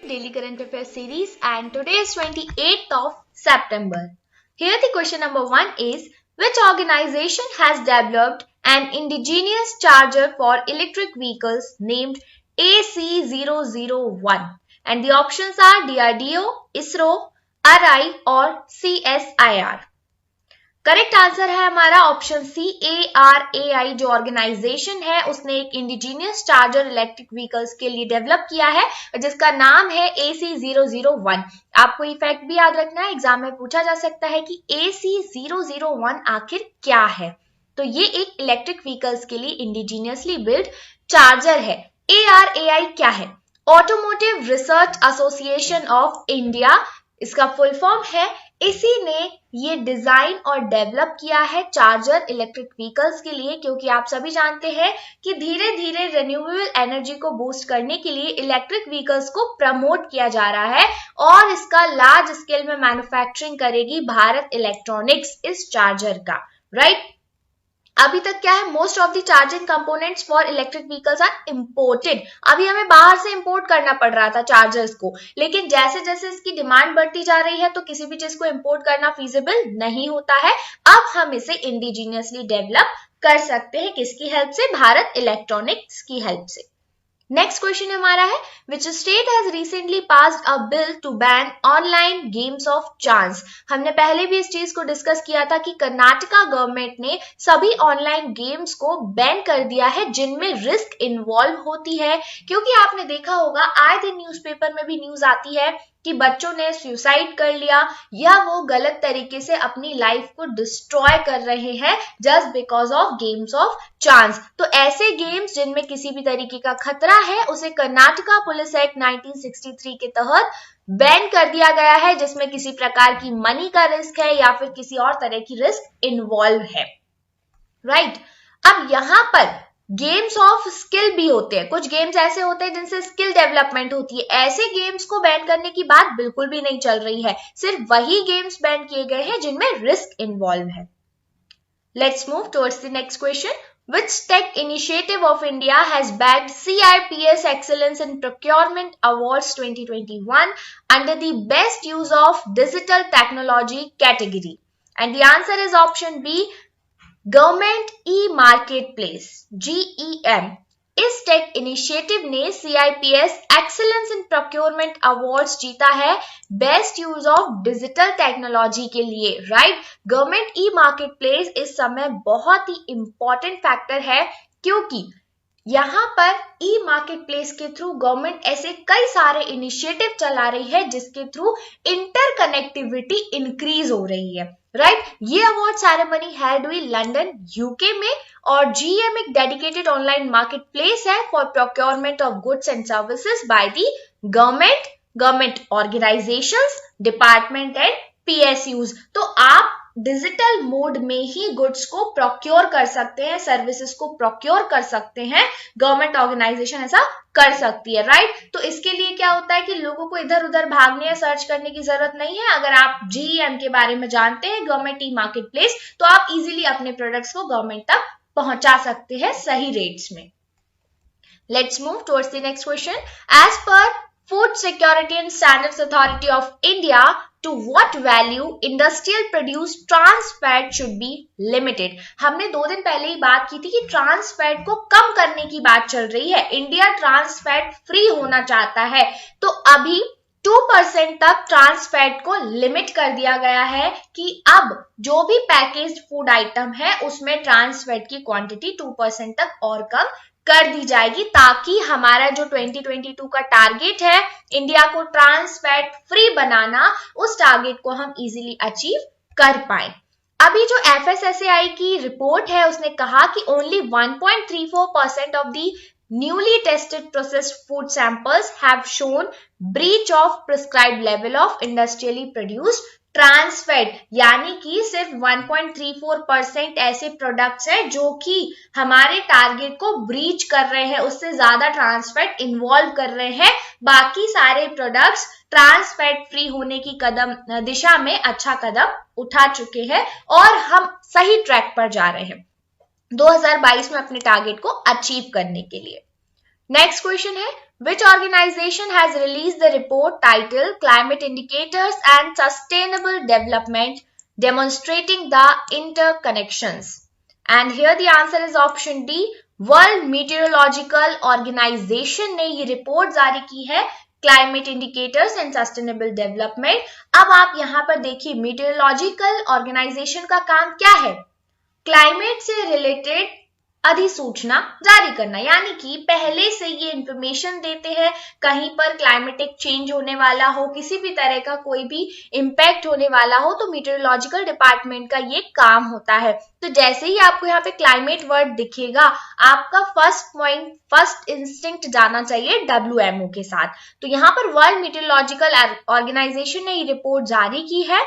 Daily Current Affairs series, and today is 28th of September. Here the question number 1 is, which organization has developed an indigenous charger for electric vehicles named AC001? And the options are DRDO, ISRO, RI और CSIR. Correct answer है हमारा option C ARAI। जो organisation है उसने एक indigenous charger electric vehicles के लिए develop किया है जिसका नाम है AC001। आपको ये फैक्ट भी याद रखना है, एग्जाम में पूछा जा सकता है कि AC001 आखिर क्या है। तो ये एक इलेक्ट्रिक व्हीकल्स के लिए इंडिजीनियसली बिल्ड चार्जर है। ARAI क्या है? Automotive research association of India, इसका फुल फॉर्म है। इसी ने ये डिजाइन और डेवलप किया है चार्जर इलेक्ट्रिक व्हीकल्स के लिए, क्योंकि आप सभी जानते हैं कि धीरे धीरे रिन्यूएबल एनर्जी को बूस्ट करने के लिए इलेक्ट्रिक व्हीकल्स को प्रमोट किया जा रहा है और इसका लार्ज स्केल में मैन्युफैक्चरिंग करेगी भारत इलेक्ट्रॉनिक्स इस चार्जर का, राइट। अभी तक क्या है, most of the charging components for electric vehicles are imported. अभी हमें बाहर से इंपोर्ट करना पड़ रहा था चार्जर्स को, लेकिन जैसे जैसे इसकी डिमांड बढ़ती जा रही है तो किसी भी चीज को इंपोर्ट करना फीजिबल नहीं होता है। अब हम इसे इंडिजीनियसली डेवलप कर सकते हैं, किसकी हेल्प से? भारत इलेक्ट्रॉनिक्स की हेल्प से। नेक्स्ट क्वेश्चन हमारा है, which state has recently passed a bill to ban online games of chance. हमने पहले भी इस चीज को डिस्कस किया था कि कर्नाटका गवर्नमेंट ने सभी ऑनलाइन गेम्स को बैन कर दिया है जिनमें रिस्क इन्वॉल्व होती है, क्योंकि आपने देखा होगा आए दिन न्यूज़पेपर में भी न्यूज आती है कि बच्चों ने सुसाइड कर लिया या वो गलत तरीके से अपनी लाइफ को डिस्ट्रॉय कर रहे हैं just because of games of chance. तो ऐसे गेम्स जिनमें किसी भी तरीके का खतरा है उसे कर्नाटका पुलिस एक्ट 1963 के तहत बैन कर दिया गया है, जिसमें किसी प्रकार की मनी का रिस्क है या फिर किसी और तरह की रिस्क इन्वॉल्व है, राइट। अब यहां पर गेम्स ऑफ स्किल भी होते हैं, कुछ गेम्स ऐसे होते हैं जिनसे स्किल डेवलपमेंट होती है। ऐसे गेम्स को बैन करने की बात बिल्कुल भी नहीं चल रही है, सिर्फ वही गेम्स बैन किए गए हैं जिनमें रिस्क इन्वॉल्व है। Let's move towards the next question. Which tech initiative of India has bagged CIPS Excellence in Procurement Awards 2021 under the Best Use of Digital Technology category? And the answer is option B, government e market place, GEM। इस take initiative ने CIPS excellence in procurement awards जीता है best use of digital technology के लिए, right. Government e market place इस समय बहुत ही important factor है, क्योंकि यहाँ पर ई मार्केट प्लेस के थ्रू गवर्नमेंट ऐसे कई सारे इनिशिएटिव चला रही है जिसके थ्रू इंटरकनेक्टिविटी इंक्रीज हो रही है, राइट। ये अवार्ड सेरेमनी हेल्ड हुई लंदन UK में और GEM एक डेडिकेटेड ऑनलाइन मार्केट प्लेस है for procurement of goods and services by the government organisations, department and PSUs। तो आप डिजिटल मोड में ही गुड्स को प्रोक्योर कर सकते हैं, सर्विसेज को प्रोक्योर कर सकते हैं, गवर्नमेंट ऑर्गेनाइजेशन ऐसा कर सकती है, राइट। तो इसके लिए क्या होता है कि लोगों को इधर उधर भागने या सर्च करने की जरूरत नहीं है। अगर आप GEM के बारे में जानते हैं, गवर्नमेंट ई मार्केट प्लेस, तो आप इजीली अपने प्रोडक्ट्स को गवर्नमेंट तक पहुंचा सकते हैं सही रेट्स में। Let's move towards the next question. As पर Food Security and Standards Authority of India, to what value industrial produced trans fat should be limited? हमने 2 दिन पहले ही बात की थी कि ट्रांस फैट को कम करने की बात चल रही है। इंडिया ट्रांस फैट फ्री होना चाहता है, तो अभी 2% तक ट्रांस फैट को लिमिट कर दिया गया है कि अब जो भी पैकेज्ड फूड आइटम है उसमें ट्रांस फैट की क्वांटिटी 2% तक और कम कर दी जाएगी, ताकि हमारा जो 2022 का टारगेट है इंडिया को ट्रांस फैट फ्री बनाना, उस टारगेट को हम इजीली अचीव कर पाए। अभी जो FSSAI की रिपोर्ट है उसने कहा कि only 1.34% of the newly tested processed food samples have shown breach of prescribed level of industrially produced trans fat, यानी कि सिर्फ 1.34% ऐसे प्रोडक्ट्स हैं जो कि हमारे टारगेट को ब्रीच कर रहे हैं, उससे ज्यादा ट्रांस फैट इन्वॉल्व कर रहे हैं। बाकी सारे प्रोडक्ट्स ट्रांस फैट फ्री होने की दिशा में अच्छा कदम उठा चुके हैं और हम सही ट्रैक पर जा रहे हैं 2022 में अपने टारगेट को अचीव करने के लिए। नेक्स्ट क्वेश्चन है, Which organization has released the report titled Climate Indicators and Sustainable Development Demonstrating the Interconnections? And here the answer is option D. World meteorological organization ने ये रिपोर्ट जारी की है, climate indicators and sustainable development. अब आप यहाँ पर देखिए, मीटेरोलॉजिकल ऑर्गेनाइजेशन का काम क्या है? क्लाइमेट से रिलेटेड अधिसूचना जारी करना, यानी कि पहले से ये इंफॉर्मेशन देते हैं, कहीं पर क्लाइमेटिक चेंज होने वाला हो, किसी भी तरह का कोई भी इम्पैक्ट होने वाला हो, तो मीटेरोलॉजिकल डिपार्टमेंट का ये काम होता है। तो जैसे ही आपको यहाँ पे क्लाइमेट वर्ड दिखेगा, आपका फर्स्ट इंस्टिंक्ट जाना चाहिए WMO के साथ। तो यहाँ पर वर्ल्ड मीटेरोलॉजिकल ऑर्गेनाइजेशन ने ये रिपोर्ट जारी की है।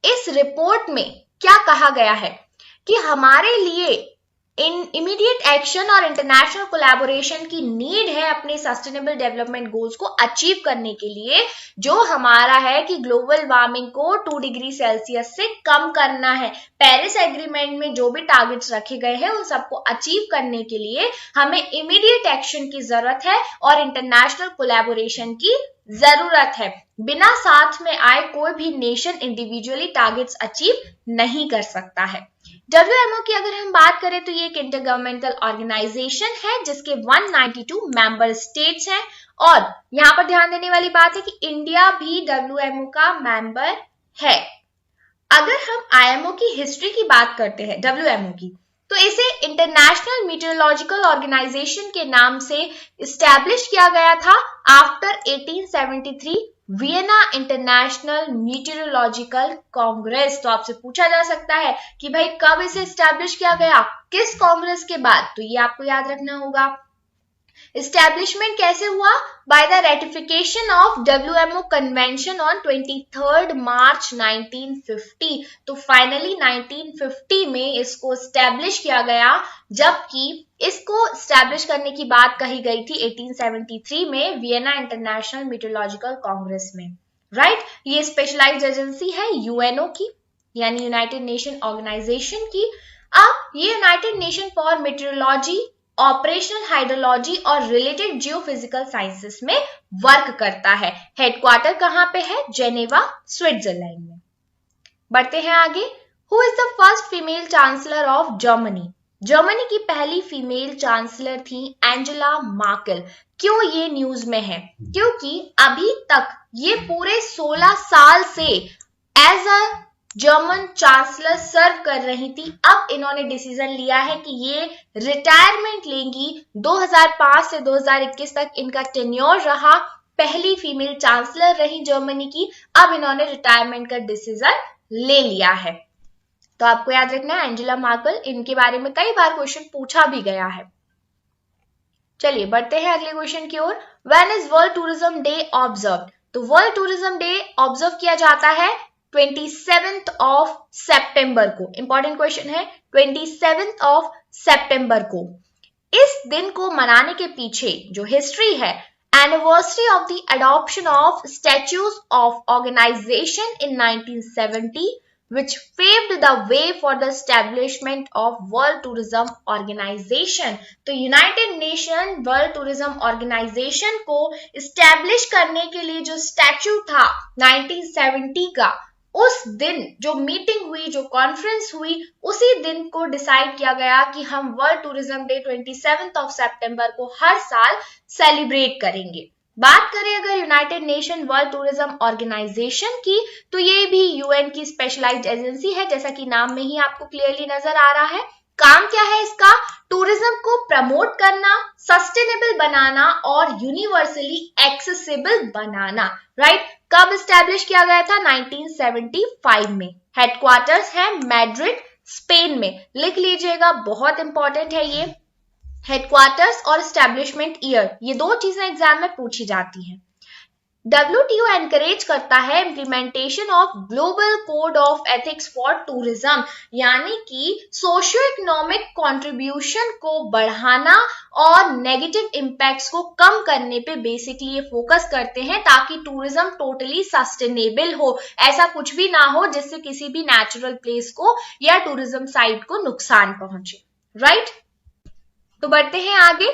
इस रिपोर्ट में क्या कहा गया है कि हमारे लिए इमीडिएट एक्शन और इंटरनेशनल कोलैबोरेशन की नीड है अपने सस्टेनेबल डेवलपमेंट गोल्स को अचीव करने के लिए, जो हमारा है कि ग्लोबल वार्मिंग को 2 डिग्री सेल्सियस से कम करना है। पेरिस एग्रीमेंट में जो भी टारगेट्स रखे गए हैं उन सबको अचीव करने के लिए हमें इमीडिएट एक्शन की जरूरत है और इंटरनेशनल कोलैबोरेशन की जरूरत है। बिना साथ में आए कोई भी नेशन इंडिविजुअली टारगेट्स अचीव नहीं कर सकता है। WMO की अगर हम बात करें तो ये एक इंटरगवर्नमेंटल ऑर्गेनाइजेशन है जिसके 192 मेंबर स्टेट्स हैं, और यहाँ पर ध्यान देने वाली बात है कि इंडिया भी WMO का मेंबर है। अगर हम IMO की हिस्ट्री की बात करते हैं, WMO की, तो इसे इंटरनेशनल मीटेरोलॉजिकल ऑर्गेनाइजेशन के नाम से इस्टेब्लिश किया गया था after 1873 Vienna international meteorological Congress. तो आपसे पूछा जा सकता है कि भाई कब इसे इस्टेब्लिश किया गया, किस कांग्रेस के बाद? तो ये आपको याद रखना होगा। एस्टैब्लिशमेंट कैसे हुआ? By the ratification of WMO convention on 23 मार्च 1950। तो फाइनली 1950 में इसको एस्टैब्लिश किया गया, जबकि इसको एस्टैब्लिश करने की बात कही गई थी 1873 में वियना इंटरनेशनल मीटेरोलॉजिकल कांग्रेस में, राइट। ये स्पेशलाइज्ड एजेंसी है UNO की, यानी यूनाइटेड नेशन ऑर्गेनाइजेशन की। अब ये united nation for meteorology, operational hydrology और रिलेटेड जियोफिजिकल साइंसेस में वर्क करता है। हेडक्वार्टर कहां पे है? जेनेवा, स्विट्जरलैंड में। बढ़ते हैं आगे। Who is the first female chancellor of Germany? Germany की पहली फीमेल चांसलर थी एंजेला मार्केल। क्यों ये न्यूज में है? क्योंकि अभी तक ये पूरे 16 साल से एज अ जर्मन चांसलर सर्व कर रही थी। अब इन्होंने डिसीजन लिया है कि ये रिटायरमेंट लेंगी। 2005 से 2021 तक इनका टेन्योर रहा, पहली फीमेल चांसलर रही जर्मनी की। अब इन्होंने रिटायरमेंट का डिसीजन ले लिया है। तो आपको याद रखना है एंजेला मार्केल, इनके बारे में कई बार क्वेश्चन पूछा भी गया है। चलिए बढ़ते हैं अगले क्वेश्चन की ओर। When is world tourism day observed? तो वर्ल्ड टूरिज्म डे ऑब्जर्व किया जाता है 27th ऑफ सितंबर को। इंपॉर्टेंट क्वेश्चन है, 27th ऑफ सितंबर को। इस दिन को मनाने के पीछे जो हिस्ट्री है, anniversary of the adoption of statutes of organization in 1970 which paved the way for the establishment of World Tourism Organization। तो united nation world tourism organization को इस्टेब्लिश करने के लिए जो स्टैच्यू था 1970 का, उस दिन जो मीटिंग हुई, जो कॉन्फ्रेंस हुई, उसी दिन को डिसाइड किया गया कि हम world tourism day 27th of सितंबर को हर साल सेलिब्रेट करेंगे। बात करें अगर united nation world tourism organisation की, तो ये भी UN की स्पेशलाइज्ड एजेंसी है, जैसा कि नाम में ही आपको क्लियरली नजर आ रहा है। काम क्या है इसका? टूरिज्म को प्रमोट करना, सस्टेनेबल बनाना और यूनिवर्सली एक्सेसिबल बनाना, राइट। कब एस्टैब्लिश किया गया था? 1975 में। हेडक्वार्टर्स है मैड्रिड, स्पेन में। लिख लीजिएगा, बहुत इंपॉर्टेंट है ये। हेडक्वार्टर्स और एस्टैब्लिशमेंट ईयर, ये दो चीजें एग्जाम में पूछी जाती हैं। WTO एनकरेज करता है implementation of global code of ethics for tourism, यानी कि सोशियो इकोनॉमिक कंट्रीब्यूशन को बढ़ाना और नेगेटिव इम्पैक्ट्स को कम करने पे बेसिकली ये फोकस करते हैं, ताकि टूरिज्म टोटली सस्टेनेबल हो, ऐसा कुछ भी ना हो जिससे किसी भी नेचुरल प्लेस को या टूरिज्म साइट को नुकसान पहुंचे, राइट। तो बढ़ते हैं आगे।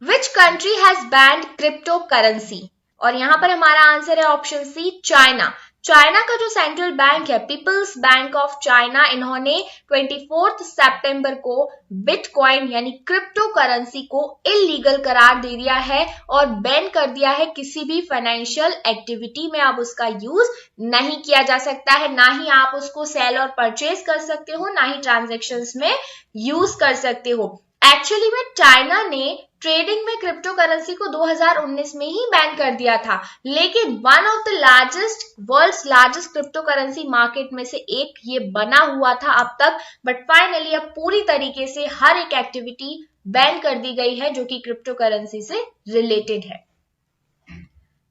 Which country has banned crypto currency? और यहां पर हमारा आंसर है ऑप्शन सी, चाइना। चाइना का जो सेंट्रल बैंक है पीपल्स बैंक ऑफ चाइना, इन्होंने 24 सितंबर को बिटकॉइन यानी क्रिप्टो करेंसी को इलीगल करार दे दिया है और बैन कर दिया है। किसी भी फाइनेंशियल एक्टिविटी में अब उसका यूज नहीं किया जा सकता है, ना ही आप उसको सेल और परचेज कर सकते हो, ना ही ट्रांजैक्शंस में यूज कर सकते हो। एक्चुअली में चाइना ने ट्रेडिंग में क्रिप्टो करेंसी को 2019 में ही बैन कर दिया था, लेकिन one of the largest world's largest cryptocurrency market में से एक ये बना हुआ था अब तक, बट फाइनली अब पूरी तरीके से हर एक एक्टिविटी बैन कर दी गई है जो कि क्रिप्टो करेंसी से रिलेटेड है।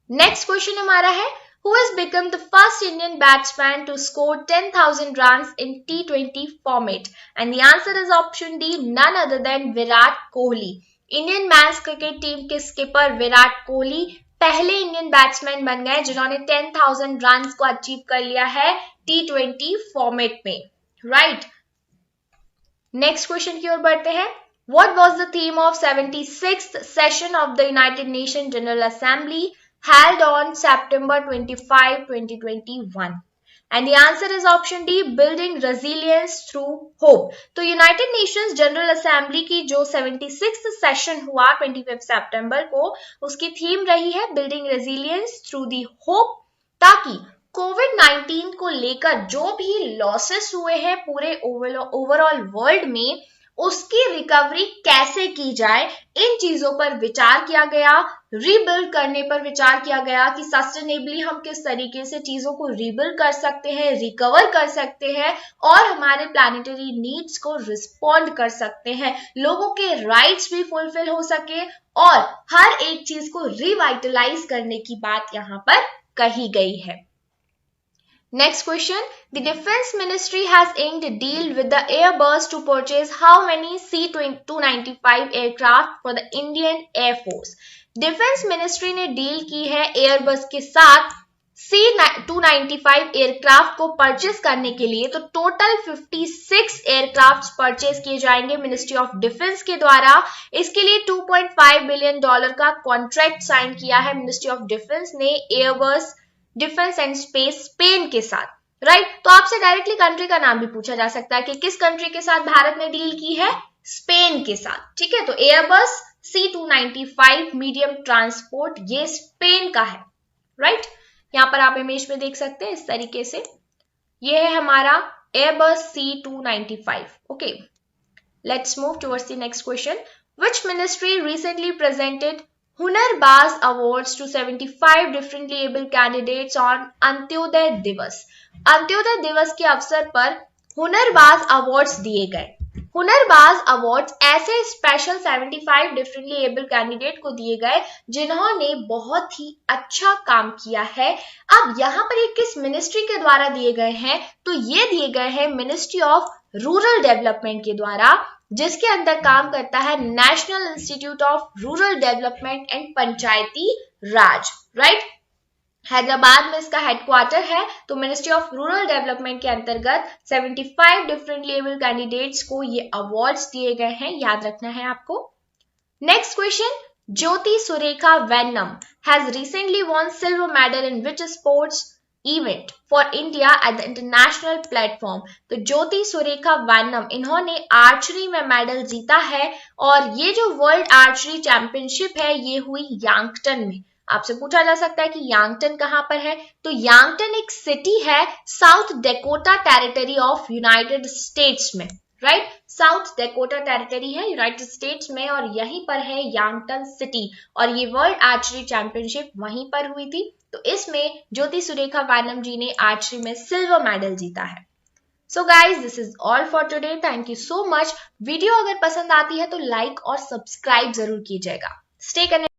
नेक्स्ट क्वेश्चन हमारा है, who has become the first Indian batsman to score 10,000 runs in T20 format? And the answer is option D, none other than Virat Kohli. Indian men's cricket team के skipper Virat Kohli पहले Indian batsman बन गए जिन्होंने 10,000 runs को achieve कर लिया है T20 format में, राइट। नेक्स्ट क्वेश्चन की ओर बढ़ते हैं। What was the theme of 76th session of the United Nations General Assembly held on September 25, 2021? And the answer is option D, building resilience through hope. तो United Nations general assembly की जो 76th session हुआ 25 सितंबर को, उसकी theme रही है building resilience through the hope, ताकि कोविड-19 को लेकर जो भी लॉसेस हुए हैं पूरे ओवरऑल वर्ल्ड में, उसकी रिकवरी कैसे की जाए, इन चीजों पर विचार किया गया। रीबिल्ड करने पर विचार किया गया कि सस्टेनेबली हम किस तरीके से चीजों को रीबिल्ड कर सकते हैं, रिकवर कर सकते हैं और हमारे प्लैनेटरी नीड्स को रिस्पॉन्ड कर सकते हैं, लोगों के राइट्स भी फुलफिल हो सके और हर एक चीज को रिवाइटलाइज करने की बात यहाँ पर कही गई है। Next question, the Defense Ministry has inked a deal with the Airbus to purchase how many C-295 aircraft for the Indian Air Force? Defense Ministry ने डील की है Airbus के साथ C-295 एयरक्राफ्ट को परचेज करने के लिए। तो टोटल 56 एयरक्राफ्ट परचेज किए जाएंगे मिनिस्ट्री ऑफ डिफेंस के द्वारा। इसके लिए $2.5 बिलियन का कॉन्ट्रैक्ट साइन किया है मिनिस्ट्री ऑफ डिफेंस ने Airbus defence and space Spain के साथ, राइट। तो आपसे डायरेक्टली कंट्री का नाम भी पूछा जा सकता है कि किस कंट्री के साथ भारत ने डील की है, स्पेन के साथ, ठीक है। तो एयरबस C-295 मीडियम ट्रांसपोर्ट ये स्पेन का है, राइट। यहां पर आप इमेज में देख सकते हैं इस तरीके से, ये है हमारा Airbus C-295। Okay, let's move towards the next question. Which ministry recently presented Hunarbaaz awards to 75 differently able candidates on Antyodaya Diwas? Antyodaya दिवस के अवसर पर हुनरबाज अवार्ड्स दिए गए। हुनरबाज अवार्ड्स ऐसे स्पेशल 75 डिफरेंटली एबल कैंडिडेट को दिए गए जिन्होंने बहुत ही अच्छा काम किया है। अब यहाँ पर ये किस मिनिस्ट्री के द्वारा दिए गए हैं? तो ये दिए गए हैं मिनिस्ट्री ऑफ रूरल डेवलपमेंट के द्वारा, जिसके अंदर काम करता है national institute of rural development and Panchayati Raj, right. Hyderabad में इसका हेडक्वार्टर है। तो मिनिस्ट्री ऑफ रूरल डेवलपमेंट के अंतर्गत 75 डिफरेंटली एबल कैंडिडेट्स को ये अवार्ड्स दिए गए हैं, याद रखना है आपको। Next question, Jyoti Surekha Vennam has recently von silver medal in which sports event for India at the international platform? तो ज्योति सुरेखा वेन्नम इन्होंने आर्चरी में मेडल जीता है और ये जो वर्ल्ड आर्चरी चैंपियनशिप है ये हुई यांगटन में। आपसे पूछा जा सकता है कि यांगटन कहां पर है? तो यांगटन एक सिटी है south Dakota territory of United states में, राइट। साउथ डेकोटा टेरिटरी है यूनाइटेड स्टेट्स में और यहीं पर है यांगटन सिटी और ये वर्ल्ड आर्चरी चैंपियनशिप वहीं पर हुई थी। तो इसमें ज्योति सुरेखा वेन्नम जी ने आर्चरी में सिल्वर मेडल जीता है। So guys, this is all for today. Thank you so much. Video अगर पसंद आती है तो लाइक और सब्सक्राइब जरूर कीजिएगा। Stay connected.